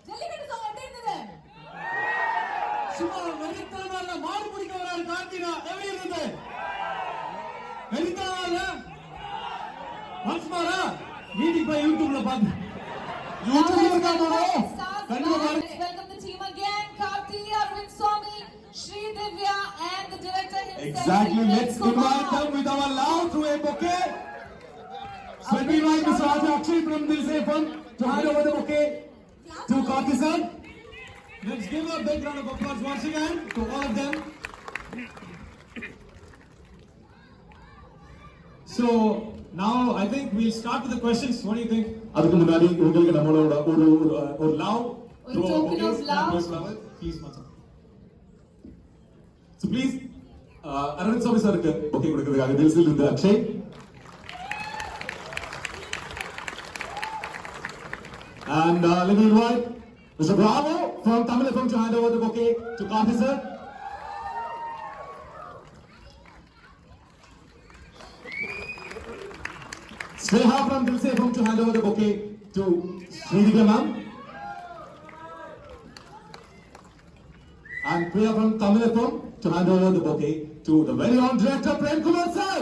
Jallikattu song எப்படி இருந்தது? சும்மா வெறித்தனமா மாடு பிடிக்க வராரு கார்த்திகா. எப்படி இருந்தது? வெறித்தனமா மன்ஸ்மாரா வீட்டுக்கு போய் யூடியூப்ல பாத்து யூடியூப்ல இருக்காமோ கண்டிப்பா பாருங்க. Welcome the team again, Karthi, Arvind Swami, Sri Divya and the director himself. Exactly, let's invite them with our love through a bouquet. So we invite Mr. Akshay from Dil Se Fun to hand over the bouquet to Karthi sir. Let's give a big round of applause once again to all of them. So now I think we'll start with the questions. What do you think? அதுக்கு முன்னாடி உங்களுக்கு நம்மளோட ஒரு love ஒரு token of love. Please Macha. So please Aravind சாமி சாருக்கு okay கொடுக்கிறதுக்காக தில்சில் இருந்து Akshay. And let me invite Mr. Bravo from Tamil FM to hand over the bouquet to Karthi sir. Sneha from Dil Se FM to hand over the bouquet to Sridhika ma'am. And Priya from Tamil FM to hand over the bouquet to the very own director Prem Kumar sir.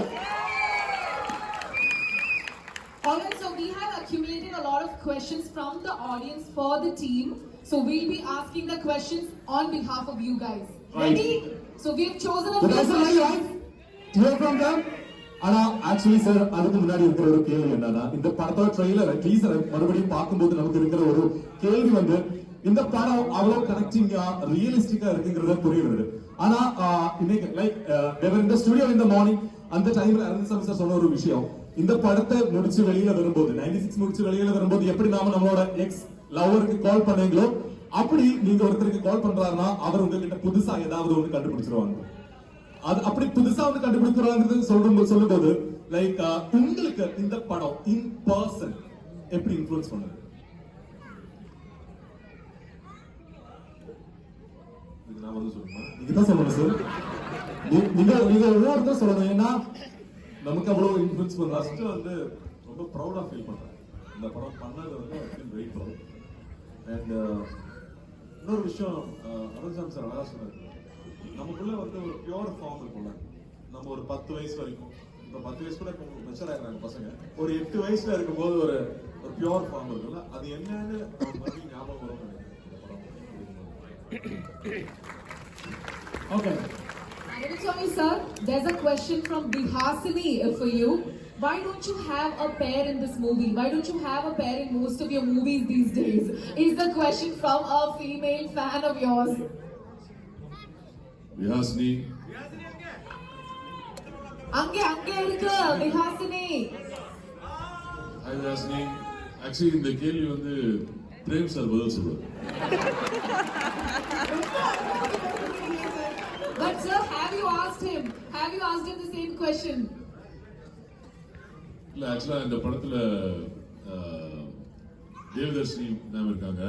Alright, so we have accumulated a lot of questions from the audience for the team. So we'll be asking the questions on behalf of you guys. Ready? So we have chosen a few questions. Hear from them. ஆனா actually sir அதுக்கு முன்னாடி இருக்கிற ஒரு கேள்வி என்னன்னா இந்த படத்தோட trailer teaser மறுபடியும் பார்க்கும்போது நமக்கு இருக்கிற ஒரு கேள்வி வந்து இந்த படம் அவ்வளவு கனெக்டிங்கா ரியலிஸ்டிக்கா இருக்குங்கிறத புரியுது. ஆனா இன்னைக்கு லைக் தேவர் இந்த ஸ்டுடியோ இந்த மார்னிங் அந்த டைம்ல அரவிந்த் சாமி சார் சொன்ன ஒரு விஷயம் இந்த படத்தை முடிச்சு வெளியில வரும்போது 96 முடிச்சு வெளியில வரும்போது எப்படி நாம நம்மளோட எக்ஸ் லவருக்கு கால் பண்ணீங்களோ அப்படி நீங்க ஒருத்தருக்கு கால் பண்றாருன்னா அவர் உங்ககிட்ட புதுசா ஏதாவது ஒண்ணு கண்டுபிடிச்சிருவாங்க. அது அப்படி புதுசா வந்து கண்டுபிடிக்கிறாங்கிறது சொல்லும்போது லைக் உங்களுக்கு இந்த படம் இன் பர்சன் எப்படி இன்ஃப்ளூயன்ஸ் பண்ணுது? நான் வந்து சொல்லுமா நீங்க தான் சொல்லணும் சார். நீங்க ஒவ்வொருத்தரும் சொல்லணும். ஏன்னா நமக்கு அவ்வளவு இன்ஃப்ளூயன்ஸ் பண்ண ஃபர்ஸ்ட் வந்து ரொம்ப ப்ரௌடா ஃபீல் பண்றேன் இந்த படம் பண்ணது வந்து I feel very proud. And இன்னொரு விஷயம் அரவிந்த் சார் அழகா சொன்னாரு நமக்குள்ள வந்து ஒரு பியூர் ஃபார்ம் இருக்கும்ல. நம்ம ஒரு 10 வயசு வரைக்கும் இப்போ 10 வயசு கூட மெச்சூர் ஆகிறாங்க பசங்க. ஒரு 8 வயசுல இருக்கும்போது ஒரு பியூர் ஃபார்ம் இருக்குல்ல அது என்னன்னு மறுபடியும் ஞாபகம் வரும் நினைக்கிறேன். Okay. Swami sir, there's a question from Bihasini for you. Why don't you have a pair in this movie? Why don't you have a pair in most of your movies these days? Is the question from a female fan of yours. Bihasini. Ange irukku Bihasini. Hi Bihasini. Actually இந்த கேள்வி வந்து frame sir பதில் சொல்லுவார். But sir, have you asked him the same question? இல்ல ஆக்சுவலா இந்த படத்துல Devadarshini ma'am இருக்காங்க.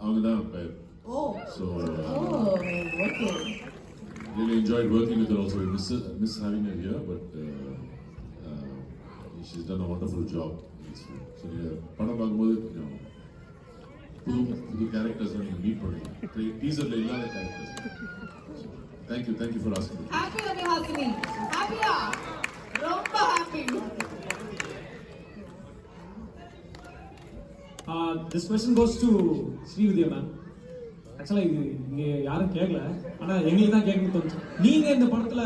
அவங்க தான் பேர். Oh. So okay. Really enjoyed working with her also. Miss having her here, but she's done a wonderful job. So yeah, படம் பார்க்கும்போது புது கேரக்டர்ஸ் நீங்க மீட் பண்ணுவீங்க. டீசர்ல இல்லாத characters. Thank you for asking. Happy Bihasini. Happy-ஆ? ரொம்ப happy. This question goes to Sri Vidya ma'am. ஆக்சுவலா இது இங்க யாரும் கேட்கல, ஆனா எங்களுக்கு தான் கேட்கணும்னு தோணுச்சு. நீங்க இந்த படத்துல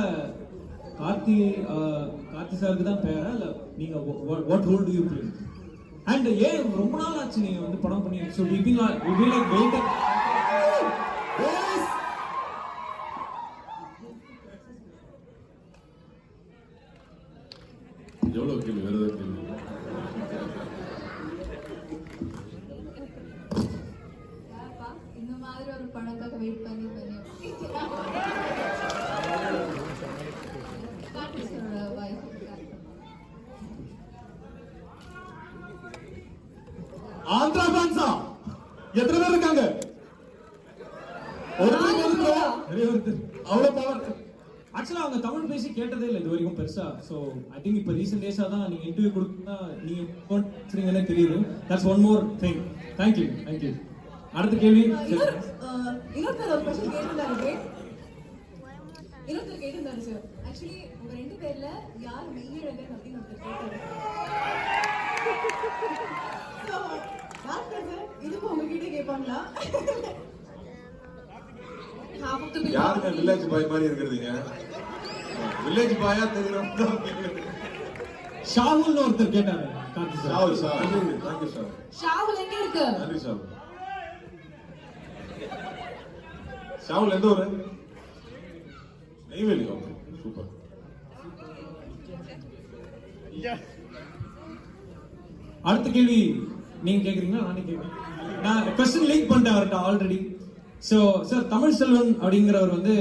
கார்த்தி சாருக்கு தான் பேரா இல்ல நீங்க what role do you play? And ஏன் ரொம்ப நாள் ஆச்சு நீங்க வந்து படம் பண்ணி? So we been like waited. எவ்வளவு கேள்வி வேற ஏதாவது கேள்வி? இந்த மாதிரி ஒரு படத்துக்கு வெயிட் பண்ணி ஆந்திரா பான்சா எத்தனை பேர் இருக்காங்க? அவ்வளவு பவர். ஆக்சுவலா அவங்க தமிழ் பேசி கேட்டதே இல்லை இது வரைக்கும் பெருசா. ஸோ ஐ திங்க் இப்போ ரீசெண்ட் டேஸா தான் நீங்க இன்டர்வியூ கொடுத்தா நீங்க பேசுறீங்கன்னே தெரியுது. That's one more thing. Thank you. அடுத்த கேள்வி இன்னொருத்தர் ஒரு கொஸ்டின் கேட்டிருந்தாரு. இன்னொருத்தர் கேட்டிருந்தாரு சார். ஆக்சுவலி உங்க ரெண்டு பேர்ல யார் மெய்யழகன் அப்படின்னு ஒருத்தர் கேட்டாரு. So, டாக்டர் சார் இதுவும் உங்ககிட்ட கேட்பாங்களா? Half of the people. யாருங்க வில்லேஜ் பாய் மாதிரி இருக்கிறதுங்க? வில்லேஜ் பாயா தெரியும். ஷாகுல்னு ஒருத்தர் கேட்டாரு Karthi sir. Shahul sir, thank you sir. Shahul எங்க இருக்கு? நன்றி ஷாவுல். ஷாவுல் எந்த ஊரு? நெய்வேலி. Okay, super. அடுத்த கேள்வி நீங்க கேக்குறீங்களா நானே கேக்குறேன்? நான் கொஸ்டின் லிங்க் பண்ணிட்டேன் அவர்கிட்ட already. So sir, Tamil Selvan அப்படிங்கிறவர் வந்து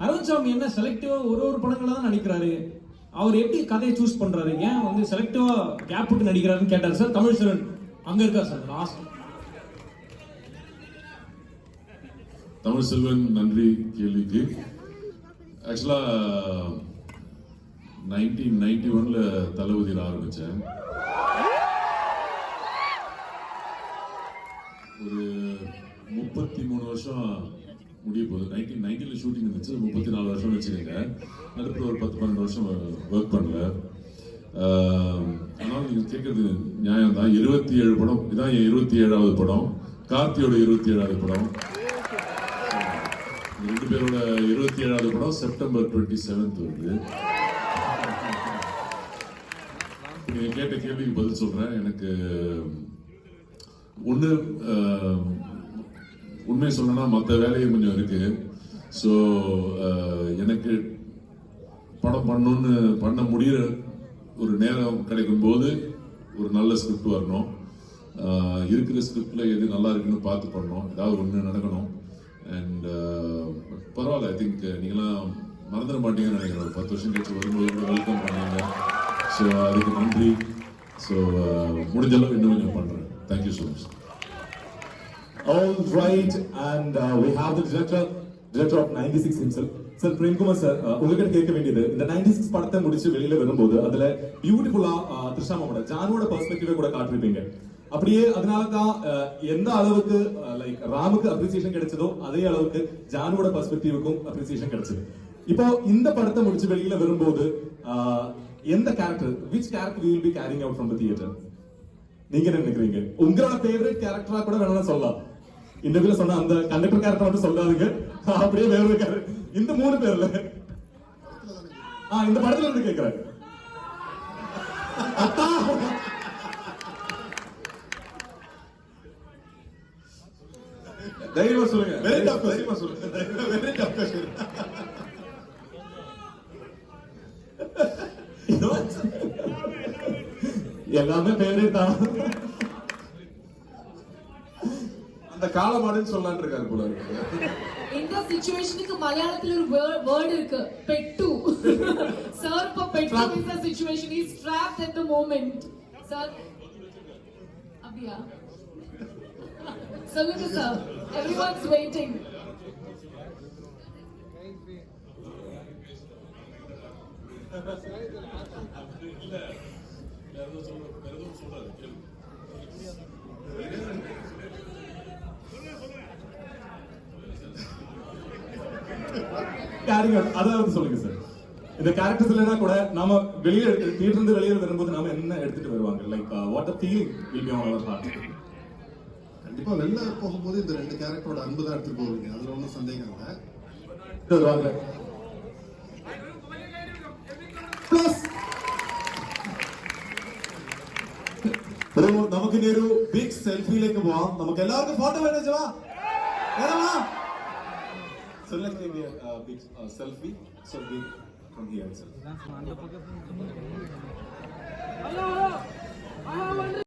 அருண் சாமி என்ன செலக்டிவா ஒரு படங்கள தான் நடிக்கிறாரு, அவர் எப்படி கதையை சூஸ் பண்றாரு, ஏன் வந்து செலக்டிவா கேப் விட்டு நடிக்கிறாருன்னு கேட்டாரு சார். தமிழ் செல்வன் அங்க இருக்கா சார் லாஸ்ட். தமிழ் செல்வன், நன்றி கேள்விக்கு. ஆக்சுவலா 1991ல தளபதியில் ஆரம்பிச்சேன். ஒரு 33 வருஷம் முடிய போகுது. 1990ல ஷூட்டிங் இருந்துச்சு, 34 வருஷம் வச்சுக்கோங்க. நடுப்புற ஒரு 10-12 வருஷம் ஒர்க் பண்ணல. ஆனால் நீங்க கேட்கறது நியாயம் தான். 27 படம், இதான் என் 27வது படம், கார்த்தியோட 27வது படம். ரெண்டு பேரோட 27வது படம் செப்டம்பர் 27th வருது. நீங்க கேட்ட கேள்விக்கு பதில் சொல்றேன். எனக்கு ஒண்ணு உண்மை சொல்லணும்னா மற்ற வேலையும் கொஞ்சம் இருக்கு. ஸோ எனக்கு படம் பண்ண முடிகிற ஒரு நேரம் கிடைக்கும் போது ஒரு நல்ல ஸ்கிரிப்ட் வரணும். இருக்கிற ஸ்கிரிப்ட்ல எது நல்லா இருக்குன்னு பார்த்து பண்ணணும். ஏதாவது ஒன்று நடக்கணும். அண்ட் பரவாயில்ல, ஐ திங்க் நீங்களாம் மறந்துட மாட்டீங்கன்னு நினைக்கிறேன். 10 வருஷம் கழிச்சு வரும்போது கூட வெல்கம் பண்ணீங்க. ஸோ அதுக்கு நன்றி. ஸோ முடிஞ்ச அளவுக்கு இன்னும் கொஞ்சம் பண்றேன். Thank you so much. All right, and we have the director of 96 himself. Sir, Premkumar sir, உங்ககிட்ட கேட்க வேண்டியது, இந்த 96 படத்தை முடிச்சு வெளியில வரும்போது அதுல பியூட்டிஃபுல்லா த்ரிஷா மாமோட ஜானுவோட பெர்ஸ்பெக்டிவே கூட காட்டிருப்பீங்க. அப்படியே அதனாலதான் எந்த அளவுக்கு லைக் ராமுக்கு அப்ரிசியேஷன் கிடைச்சதோ அதே அளவுக்கு ஜானுவோட பெர்ஸ்பெக்டிவுக்கும் அப்ரிசியேஷன் கிடைச்சது. இப்போ இந்த படத்தை முடிச்சு வெளியில வரும்போது எந்த character, which character you will be carrying out from the theater? நீங்க என்ன நினைக்கிறீங்க? உங்களோட ஃபேவரட் கேரக்டரா கூட வேணா சொல்லலாம். இன்டர்வியூல சொன்ன அந்த கண்டக்டர் கேரக்டர் மட்டும் சொல்லாதீங்க. அப்படியே வேற ஒரு கேரக்டர். இந்த 3 பேர்ல இந்த படத்துல இருந்து கேக்குறேன். தைரியமா சொல்லுங்க. Very tough question. தைரியமா சொல்லுங்க. Very tough question. எல்லாமே ஃபேவரட் தான். அந்த காலமாடுன்னு சொல்லலாம்னு இருக்காரு போல இருக்கு. இந்த சிச்சுவேஷனுக்கு மலையாளத்துல ஒரு வேர்ட் இருக்கு, பெட்டு. சார் இப்ப பெட்டு is the situation, is trapped at the moment. Sir அப்படியா? சொல்லுங்க சார், everyone's waiting. அதாவது சொல்லுங்க சார், இந்த கேரக்டர்ஸ் இல்லைனா கூட நாம வெளியே தியேட்டர் இருந்து வெளியே வரும்போது நாம என்ன எடுத்துட்டு வருவாங்க, like what a feeling will be on our heart? கண்டிப்பா வெளில போகும்போது இந்த 2 கேரக்டரோட அன்பு தான் எடுத்துட்டு போவீங்க, அதுல ஒன்றும் சந்தேகம் இல்லை. നമുക്ക് ഇനി ഒരു ബിഗ് സെൽഫിയിലേക്ക് പോവാം. നമുക്ക് എല്ലാവർക്കും ഫോട്ടോ വേണോ? So let's take a big selfie. So big from here itself.